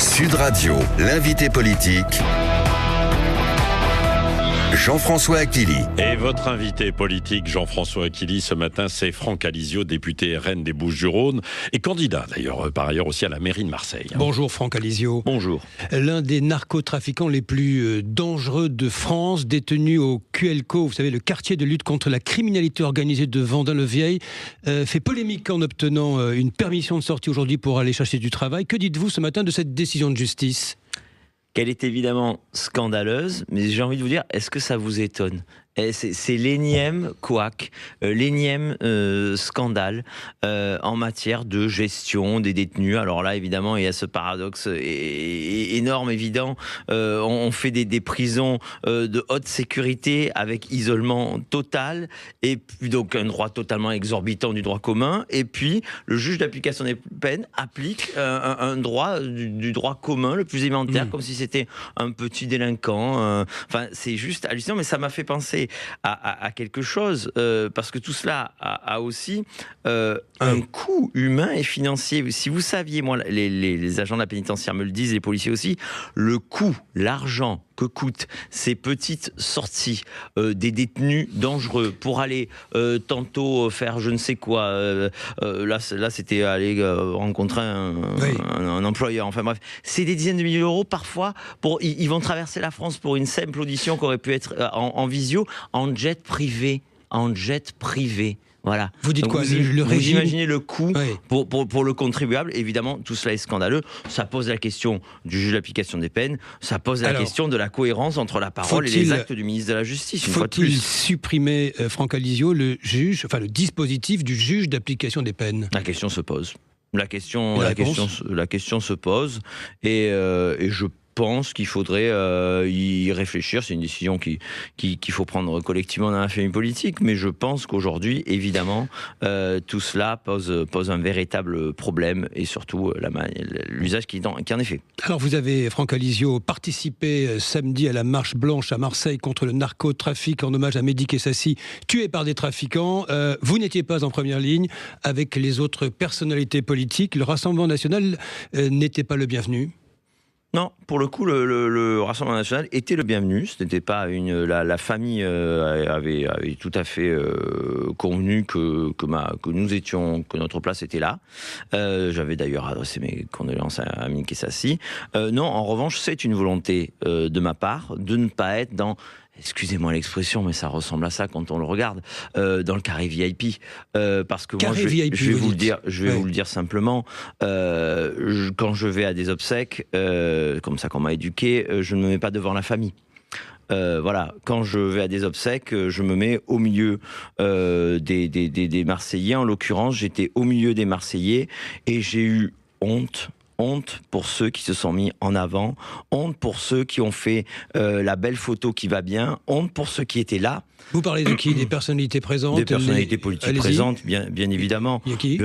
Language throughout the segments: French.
Sud Radio, l'invité politique, Jean-François Aquili. Et votre invité politique, Jean-François Aquili, ce matin, c'est Franck Alizio, député RN des Bouches-du-Rhône et candidat d'ailleurs, par ailleurs aussi à la mairie de Marseille. Bonjour Franck Alizio. Bonjour. L'un des narcotrafiquants les plus dangereux de France, détenu au QLCO, vous savez, le quartier de lutte contre la criminalité organisée de Vendin-le-Vieil, fait polémique en obtenant une permission de sortie aujourd'hui pour aller chercher du travail. Que dites-vous ce matin de cette décision de justice ? Qu'elle est évidemment scandaleuse, mais j'ai envie de vous dire, est-ce que ça vous étonne ? C'est l'énième couac, l'énième scandale en matière de gestion des détenus. Alors là, évidemment, il y a ce paradoxe énorme, évident. On fait des prisons de haute sécurité avec isolement total, et puis donc un droit totalement exorbitant du droit commun. Et puis, le juge d'application des peines applique un droit du droit commun, le plus élémentaire, comme si c'était un petit délinquant. Enfin, c'est juste hallucinant, mais ça m'a fait penser à quelque chose, parce que tout cela a aussi un coût humain et financier. Si vous saviez, moi, les agents de la pénitentiaire me le disent, les policiers aussi, le coût, l'argent que coûtent ces petites sorties des détenus dangereux pour aller tantôt faire je ne sais quoi, là c'était aller rencontrer un employeur, enfin bref, c'est des dizaines de milliers d'euros parfois. Ils vont traverser la France pour une simple audition qui aurait pu être en visio, en jet privé. Voilà. Vous dites donc quoi, vous imaginez le coût oui. pour le contribuable. Évidemment, tout cela est scandaleux. Ça pose la question du juge d'application des peines. Ça pose la question de la cohérence entre la parole et les actes du ministre de la Justice. Faut-il supprimer, Franck Alizio, le dispositif du juge d'application des peines ? La question se pose. La question se pose. Et je pense qu'il faudrait y réfléchir. C'est une décision qu'il faut prendre collectivement dans la famille politique, mais je pense qu'aujourd'hui, évidemment, tout cela pose un véritable problème, et surtout l'usage qui en est fait. Alors vous avez, Franck Alizio, participé samedi à la marche blanche à Marseille contre le narcotrafic en hommage à Mehdi Kessassi, tué par des trafiquants. Vous n'étiez pas en première ligne avec les autres personnalités politiques. Le Rassemblement national n'était pas le bienvenu. Non, pour le coup, le Rassemblement national était le bienvenu. Ce n'était pas la famille avait tout à fait convenu que notre place était là. J'avais d'ailleurs adressé mes condoléances à Mehdi Kessassi. Non, en revanche, c'est une volonté de ma part de ne pas être dans... Excusez-moi l'expression, mais ça ressemble à ça quand on le regarde, dans le carré VIP. Parce que moi, je vais vous le dire simplement, quand je vais à des obsèques, comme ça qu'on m'a éduqué, je ne me mets pas devant la famille. Voilà, quand je vais à des obsèques, je me mets au milieu des Marseillais. En l'occurrence, j'étais au milieu des Marseillais et j'ai eu honte pour ceux qui se sont mis en avant, honte pour ceux qui ont fait la belle photo qui va bien, honte pour ceux qui étaient là. Vous parlez de qui ? Des personnalités présentes ? Des personnalités politiques présentes, bien évidemment. Il y a qui ?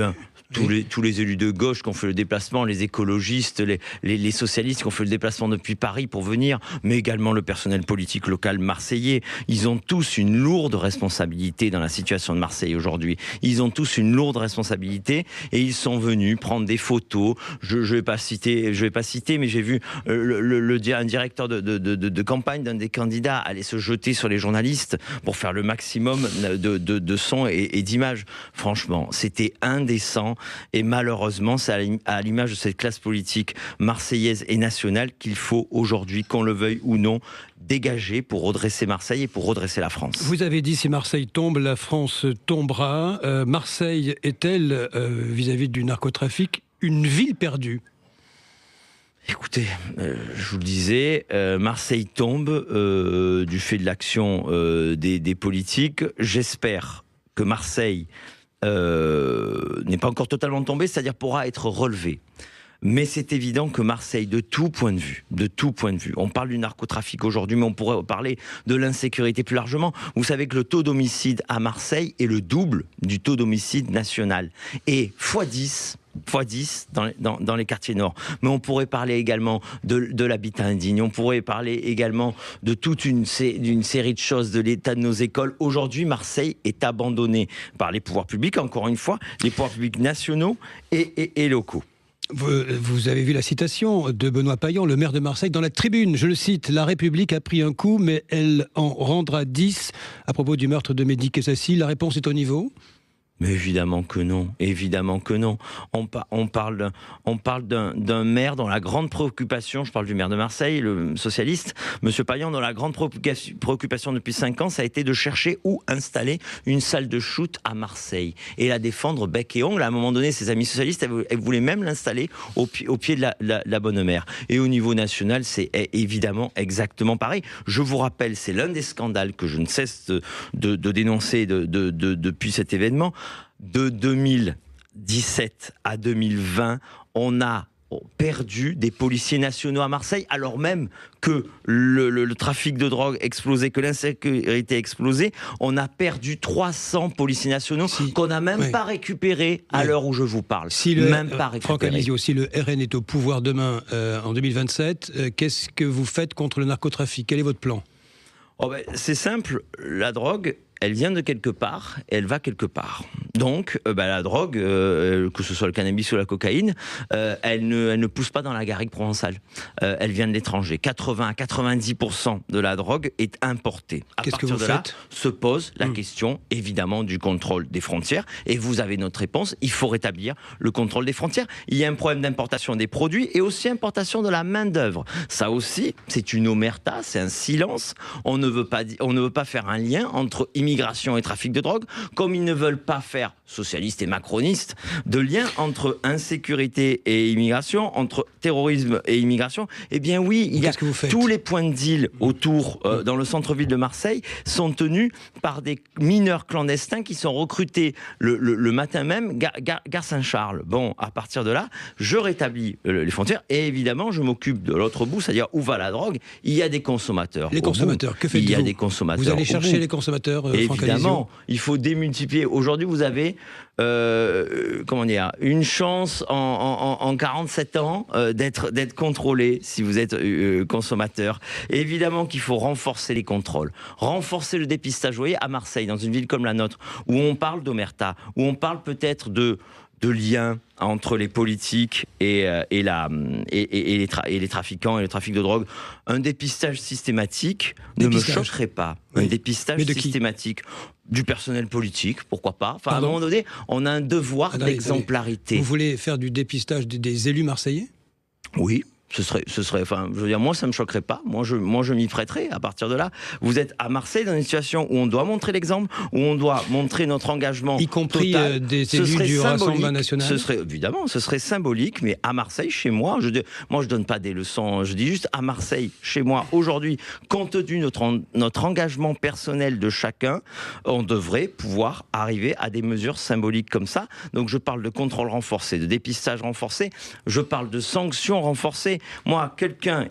Tous les élus de gauche qui ont fait le déplacement, les écologistes, les socialistes qui ont fait le déplacement depuis Paris pour venir, mais également le personnel politique local marseillais. Ils ont tous une lourde responsabilité dans la situation de Marseille aujourd'hui. Ils ont tous une lourde responsabilité et ils sont venus prendre des photos. Je vais pas citer, mais j'ai vu un directeur de campagne d'un des candidats aller se jeter sur les journalistes pour faire le maximum de sons et d'images. Franchement, c'était indécent. Et malheureusement, c'est à l'image de cette classe politique marseillaise et nationale qu'il faut aujourd'hui, qu'on le veuille ou non, dégager pour redresser Marseille et pour redresser la France. Vous avez dit, si Marseille tombe, la France tombera. Marseille est-elle, vis-à-vis du narcotrafic, une ville perdue ? Écoutez, je vous le disais, Marseille tombe du fait de l'action des politiques. J'espère que Marseille n'est pas encore totalement tombé, c'est-à-dire pourra être relevé. Mais c'est évident que Marseille, de tout point de vue, on parle du narcotrafic aujourd'hui, mais on pourrait parler de l'insécurité plus largement. Vous savez que le taux d'homicide à Marseille est le double du taux d'homicide national. Et x10 dans les quartiers nord. Mais on pourrait parler également de l'habitat indigne, on pourrait parler également de toute une série de choses, de l'état de nos écoles. Aujourd'hui, Marseille est abandonnée par les pouvoirs publics, encore une fois, les pouvoirs publics nationaux et locaux. Vous avez vu la citation de Benoît Payan, le maire de Marseille, dans la Tribune. Je le cite, « La République a pris un coup, mais elle en rendra 10 » à propos du meurtre de Mehdi Kessassi. La réponse est au niveau ? Mais évidemment que non, évidemment que non. On parle d'un maire dont la grande préoccupation, je parle du maire de Marseille, le socialiste, Monsieur Payan, dont la grande préoccupation depuis 5 ans, ça a été de chercher où installer une salle de shoot à Marseille et la défendre bec et ongle. À un moment donné, ses amis socialistes, elles voulaient même l'installer au pied de la bonne mère. Et au niveau national, c'est évidemment exactement pareil. Je vous rappelle, c'est l'un des scandales que je ne cesse de dénoncer depuis cet événement. De 2017 à 2020, on a perdu des policiers nationaux à Marseille, alors même que le trafic de drogue explosait, que l'insécurité explosait. On a perdu 300 policiers nationaux qu'on n'a même pas récupérés à l'heure où je vous parle. Même pas récupérés. Franck Alizio, si le RN est au pouvoir demain, en 2027, qu'est-ce que vous faites contre le narcotrafic ? Quel est votre plan ? C'est simple, la drogue, elle vient de quelque part et elle va quelque part. Donc, la drogue, que ce soit le cannabis ou la cocaïne, elle ne pousse pas dans la garrigue provençale. Elle vient de l'étranger. 80 à 90% de la drogue est importée. Qu'est-ce que vous faites ? Là, se pose la question, évidemment, du contrôle des frontières. Et vous avez notre réponse. Il faut rétablir le contrôle des frontières. Il y a un problème d'importation des produits et aussi importation de la main-d'œuvre. Ça aussi, c'est une omerta, c'est un silence. On ne veut pas faire un lien entre immigration et trafic de drogue, comme ils ne veulent pas faire, socialistes et macronistes, de lien entre insécurité et immigration, entre terrorisme et immigration. Eh bien oui, il y a tous les points de deal autour, dans le centre-ville de Marseille, sont tenus par des mineurs clandestins qui sont recrutés le matin même, gare Saint-Charles. Bon, à partir de là, je rétablis les frontières et évidemment, je m'occupe de l'autre bout, c'est-à-dire où va la drogue. Il y a des consommateurs. Les consommateurs, que faites-vous ? Il y a des consommateurs. Vous allez chercher les consommateurs, évidemment, il faut démultiplier. Aujourd'hui, vous avez une chance en 47 ans d'être contrôlé si vous êtes consommateur. Et évidemment qu'il faut renforcer les contrôles, renforcer le dépistage. Vous voyez, à Marseille, dans une ville comme la nôtre, où on parle d'omerta, où on parle peut-être de liens entre les politiques et les trafiquants et le trafic de drogue, un dépistage systématique ne me choquerait pas. Oui. Un dépistage systématique du personnel politique, pourquoi pas. Enfin, à un moment donné, on a un devoir d'exemplarité. Vous voulez faire du dépistage des élus marseillais ? Oui. Ce serait, enfin, je veux dire, moi, ça me choquerait pas. Moi, je m'y prêterais. À partir de là, vous êtes à Marseille dans une situation où on doit montrer l'exemple, où on doit montrer notre engagement, y compris total. Des élus du Rassemblement national. Ce serait symbolique, mais à Marseille, chez moi, je donne pas des leçons. Je dis juste à Marseille, chez moi, aujourd'hui, compte tenu de notre engagement personnel de chacun, on devrait pouvoir arriver à des mesures symboliques comme ça. Donc, je parle de contrôle renforcé, de dépistage renforcé. Je parle de sanctions renforcées. Moi, quelqu'un,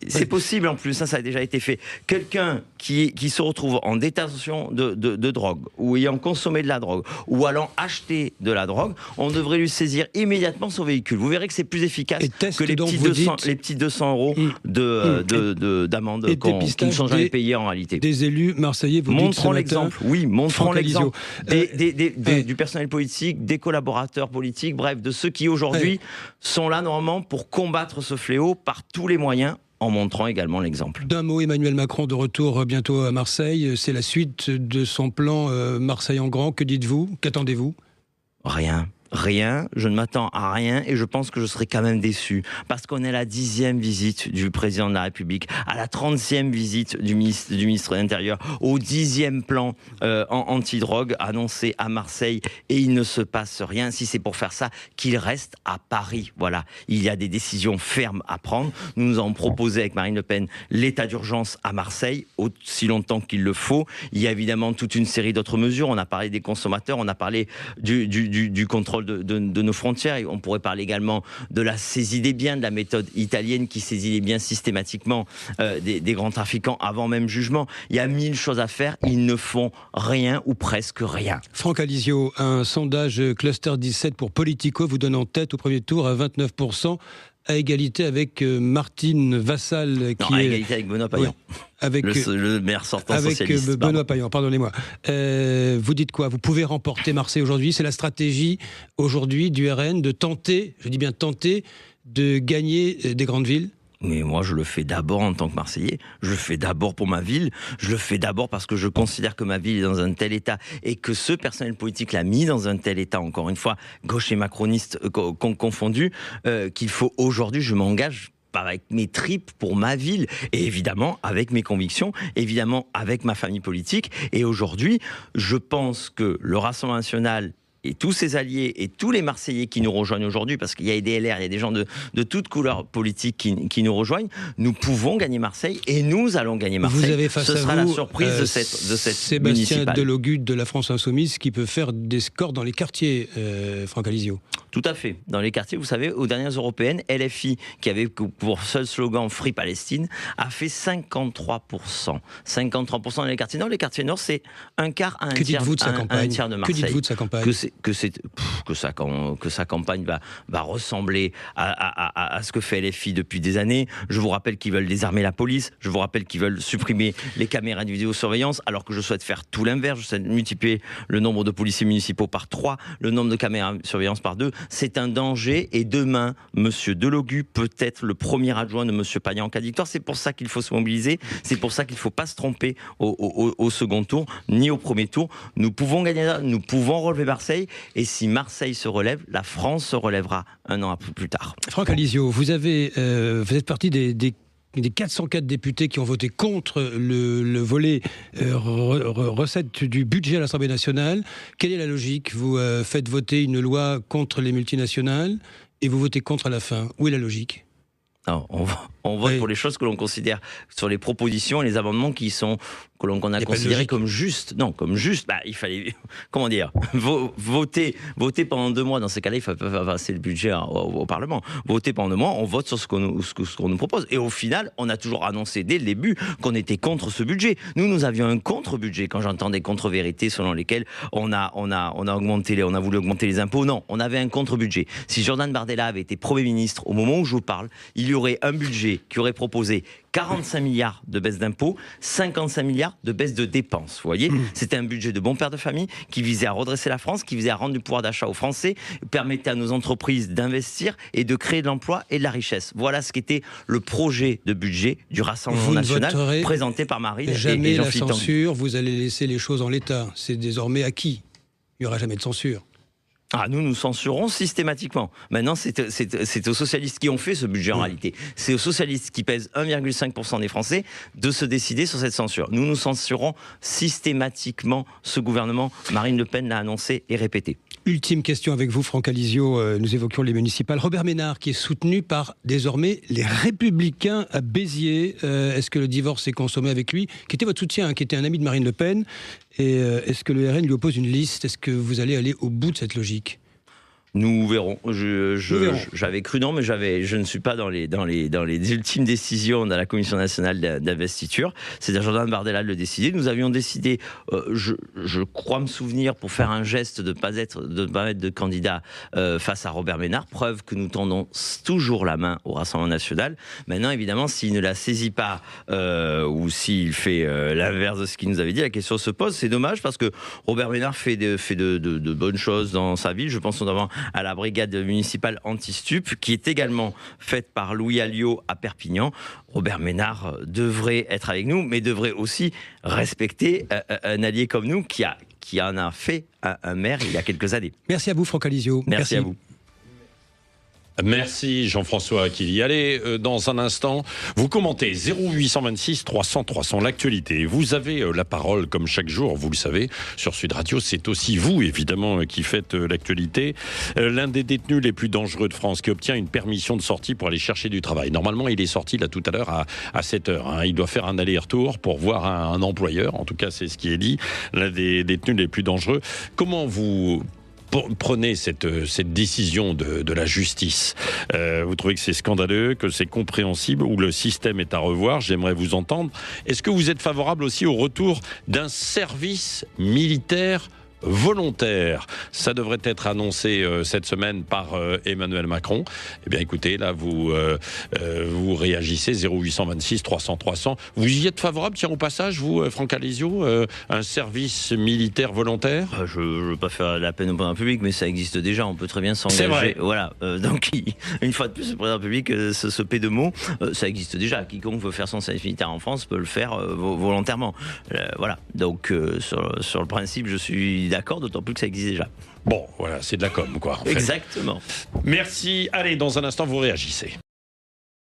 c'est possible en plus, ça a déjà été fait, quelqu'un qui se retrouve en détention de drogue, ou ayant consommé de la drogue, ou allant acheter de la drogue, on devrait lui saisir immédiatement son véhicule. Vous verrez que c'est plus efficace que les petits 200 euros d'amende qui ne sont jamais payés en réalité. Des élus marseillais, vous montrons l'exemple. Oui, montrons l'exemple. Du personnel politique, des collaborateurs politiques, bref, de ceux qui aujourd'hui sont là normalement pour combattre ce fléau par tous les moyens, en montrant également l'exemple. D'un mot, Emmanuel Macron de retour bientôt à Marseille. C'est la suite de son plan Marseille en grand. Que dites-vous ? Qu'attendez-vous ? Rien, je ne m'attends à rien et je pense que je serai quand même déçu parce qu'on est à la 10e visite du président de la République, à la 30e visite du ministre de l'Intérieur, au 10e plan anti-drogue annoncé à Marseille et il ne se passe rien. Si c'est pour faire ça, qu'il reste à Paris. Voilà, il y a des décisions fermes à prendre. Nous avons proposé avec Marine Le Pen l'état d'urgence à Marseille, aussi longtemps qu'il le faut. Il y a évidemment toute une série d'autres mesures. On a parlé des consommateurs, on a parlé du contrôle de nos frontières. Et on pourrait parler également de la saisie des biens, de la méthode italienne qui saisit les biens systématiquement des grands trafiquants avant même jugement. Il y a 1000 choses à faire. Ils ne font rien ou presque rien. Franck Alizio, un sondage Cluster 17 pour Politico vous donne en tête au premier tour à 29%. à égalité avec Martine Vassal, qui à est égalité avec Benoît Payan. Oui, avec le maire sortant socialiste. Avec Benoît Payan, pardonnez-moi. Vous dites quoi? Vous pouvez remporter Marseille aujourd'hui? C'est la stratégie aujourd'hui du RN de tenter, je dis bien tenter, de gagner des grandes villes? Mais moi, je le fais d'abord en tant que Marseillais. Je le fais d'abord pour ma ville. Je le fais d'abord parce que je considère que ma ville est dans un tel état et que ce personnel politique l'a mis dans un tel état, encore une fois, gauche et macroniste confondus, qu'il faut aujourd'hui, je m'engage avec mes tripes pour ma ville, et évidemment avec mes convictions, évidemment avec ma famille politique. Et aujourd'hui, je pense que le Rassemblement national et tous ses alliés et tous les Marseillais qui nous rejoignent aujourd'hui, parce qu'il y a des LR, il y a des gens de toutes couleurs politiques qui nous rejoignent, nous pouvons gagner Marseille et nous allons gagner Marseille. Vous avez face Ce à sera vous, la surprise de cette Sébastien municipale. Delogut de la France Insoumise qui peut faire des scores dans les quartiers, Franck Alizio. Tout à fait. Dans les quartiers, vous savez, aux dernières européennes, LFI, qui avait pour seul slogan Free Palestine, a fait 53%. 53% dans les quartiers nord. Les quartiers nord, c'est un quart à un tiers de Marseille. Que dites-vous de sa campagne? Que sa campagne va ressembler à ce que fait LFI depuis des années. Je vous rappelle qu'ils veulent désarmer la police. Je vous rappelle qu'ils veulent supprimer les caméras de vidéosurveillance, alors que je souhaite faire tout l'inverse. Je souhaite multiplier le nombre de policiers municipaux par 3, le nombre de caméras de surveillance par 2. C'est un danger. Et demain, Monsieur Delogut peut être le premier adjoint de Monsieur Payan en cas de victoire. C'est pour ça qu'il faut se mobiliser. C'est pour ça qu'il ne faut pas se tromper au second tour, ni au premier tour. Nous pouvons gagner, nous pouvons relever Marseille. Et si Marseille se relève, la France se relèvera un an plus tard. Franck Alizio, vous êtes parti des 404 députés qui ont voté contre le volet recette du budget à l'Assemblée nationale. Quelle est la logique? Vous faites voter une loi contre les multinationales et vous votez contre à la fin. Où est la logique? Non, on vote pour les choses que l'on considère, sur les propositions et les amendements qu'on a considérés comme justes. Non, comme justes, il fallait, comment dire, voter pendant 2 mois. Dans ces cas-là, il faut passer le budget au Parlement. Voter pendant 2 mois, on vote sur ce qu'on nous propose. Et au final, on a toujours annoncé dès le début qu'on était contre ce budget. Nous avions un contre-budget. Quand j'entends des contre-vérités selon lesquelles on a voulu augmenter les impôts, non, on avait un contre-budget. Si Jordan Bardella avait été Premier ministre au moment où je vous parle, il y aurait un budget qui aurait proposé 45 milliards de baisse d'impôts, 55 milliards de baisse de dépenses. Vous voyez, c'était un budget de bon père de famille qui visait à redresser la France, qui visait à rendre du pouvoir d'achat aux Français, permettait à nos entreprises d'investir et de créer de l'emploi et de la richesse. Voilà ce qu'était le projet de budget du Rassemblement national présenté par Marine et Jean-Philippe Tanguy. Jamais la censure, vous allez laisser les choses en l'état. C'est désormais acquis. Il n'y aura jamais de censure. Nous censurons systématiquement. Maintenant, c'est aux socialistes qui ont fait ce budget en réalité. C'est aux socialistes qui pèsent 1,5% des Français de se décider sur cette censure. Nous censurons systématiquement ce gouvernement. Marine Le Pen l'a annoncé et répété. Ultime question avec vous, Franck Alizio. Nous évoquions les municipales. Robert Ménard, qui est soutenu par désormais les Républicains à Béziers. Est-ce que le divorce est consommé avec lui? Qui était votre soutien, qui était un ami de Marine Le Pen. Et est-ce que le RN lui oppose une liste? Est-ce que vous allez aller au bout de cette logique? Nous verrons. J'avais cru non, mais je ne suis pas dans les ultimes décisions de la Commission nationale d'investiture. C'est à Jordan Bardella de le décider. Nous avions décidé, je crois me souvenir, pour faire un geste de ne pas mettre de candidat face à Robert Ménard, preuve que nous tendons toujours la main au Rassemblement national. Maintenant, évidemment, s'il ne la saisit pas ou s'il fait l'inverse de ce qu'il nous avait dit, la question se pose. C'est dommage parce que Robert Ménard fait de bonnes choses dans sa ville. Je pense notamment à la brigade municipale anti-stup, qui est également faite par Louis Alliot à Perpignan. Robert Ménard devrait être avec nous, mais devrait aussi respecter un allié comme nous qui en a fait un maire il y a quelques années. Merci à vous, Franck Alizio. Merci à vous. Merci Jean-François Aquili. Allez, dans un instant, vous commentez 0826 300 300 l'actualité. Vous avez la parole comme chaque jour, vous le savez, sur Sud Radio. C'est aussi vous, évidemment, qui faites l'actualité. L'un des détenus les plus dangereux de France qui obtient une permission de sortie pour aller chercher du travail. Normalement, il est sorti là tout à l'heure à 7h. Il doit faire un aller-retour pour voir un employeur. En tout cas, c'est ce qui est dit. L'un des détenus les plus dangereux. Comment vous prenez cette décision de la justice? Vous trouvez que c'est scandaleux, que c'est compréhensible, ou le système est à revoir? J'aimerais vous entendre. Est-ce que vous êtes favorable aussi au retour d'un service militaire volontaire. Ça devrait être annoncé cette semaine par Emmanuel Macron. Eh bien, écoutez, là, vous réagissez 0826 300 300. Vous y êtes favorable, tiens, au passage, vous, Franck Alizio, un service militaire volontaire? Je ne veux pas faire la peine au président public, mais ça existe déjà. On peut très bien s'engager. C'est vrai. Voilà. Donc, une fois de plus, le président public se paie de mots. Ça existe déjà. Quiconque veut faire son service militaire en France peut le faire volontairement. Voilà. Donc, sur le principe, je suis d'accord, d'autant plus que ça existe déjà. Bon, voilà, c'est de la com, quoi. En fait. Exactement. Merci. Allez, dans un instant, vous réagissez.